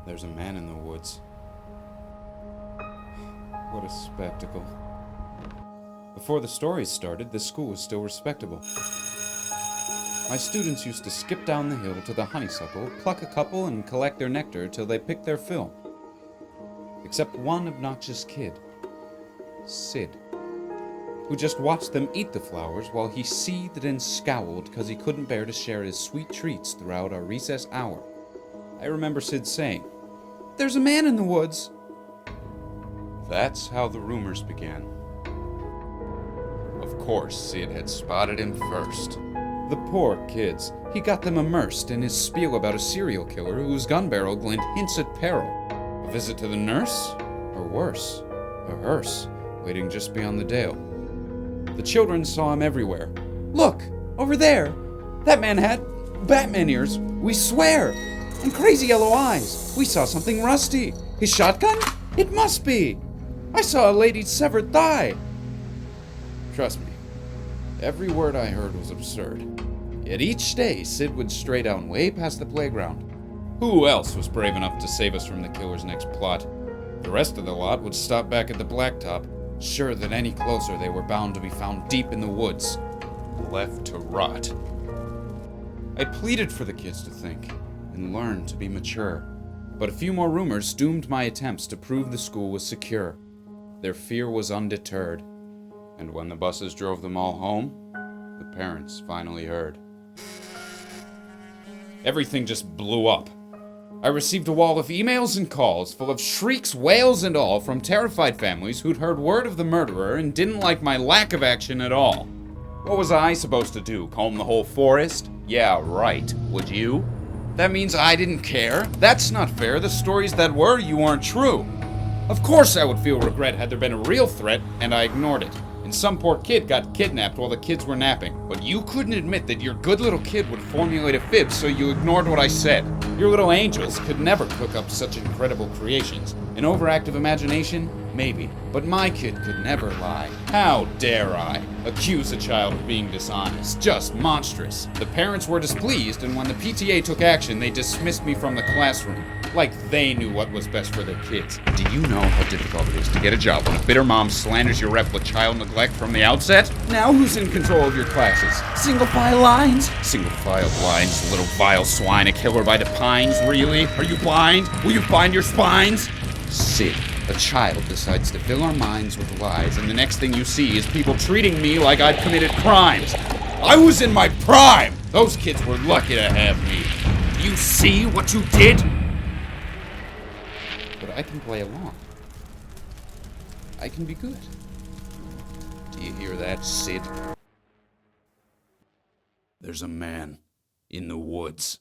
There's a man in the woods. What a spectacle. Before the stories started, this school was still respectable. My students used to skip down the hill to the honeysuckle, pluck a couple, and collect their nectar till they picked their fill. Except one obnoxious kid, Sid, who just watched them eat the flowers while he seethed and scowled because he couldn't bear to share his sweet treats throughout our recess hour. I remember Sid saying, "There's a man in the woods." That's how the rumors began. Of course, Sid had spotted him first. The poor kids. He got them immersed in his spiel about a serial killer whose gun barrel glint hints at peril. A visit to the nurse? Or worse, a hearse waiting just beyond the dale. The children saw him everywhere. "Look, over there! That man had Batman ears, we swear! And crazy yellow eyes! We saw something rusty! His shotgun? It must be! I saw a lady's severed thigh!" Trust me, every word I heard was absurd. Yet each day, Sid would stray down way past the playground. Who else was brave enough to save us from the killer's next plot? The rest of the lot would stop back at the blacktop, sure that any closer they were bound to be found deep in the woods, left to rot. I pleaded for the kids to think and learn to be mature, but a few more rumors doomed my attempts to prove the school was secure. Their fear was undeterred, and when the buses drove them all home, the parents finally heard. Everything just blew up. I received a wall of emails and calls full of shrieks, wails, and all from terrified families who'd heard word of the murderer and didn't like my lack of action at all. What was I supposed to do, comb the whole forest? Yeah, right. Would you? That means I didn't care? That's not fair. The stories that were you aren't true. Of course I would feel regret had there been a real threat, and I ignored it. And some poor kid got kidnapped while the kids were napping. But you couldn't admit that your good little kid would formulate a fib, so you ignored what I said. Your little angels could never cook up such incredible creations. An overactive imagination? Maybe. But my kid could never lie. How dare I accuse a child of being dishonest? Just monstrous. The parents were displeased, and when the PTA took action, they dismissed me from the classroom. Like they knew what was best for their kids. Do you know how difficult it is to get a job when a bitter mom slanders your rep with child neglect from the outset? Now who's in control of your classes? Single file lines? Single file lines, little vile swine, a killer by the pines, really? Are you blind? Will you find your spines? Sid, a child decides to fill our minds with lies, and the next thing you see is people treating me like I've committed crimes. I was in my prime! Those kids were lucky to have me. Do you see what you did? But I can play along. I can be good. Do you hear that, Sid? There's a man in the woods.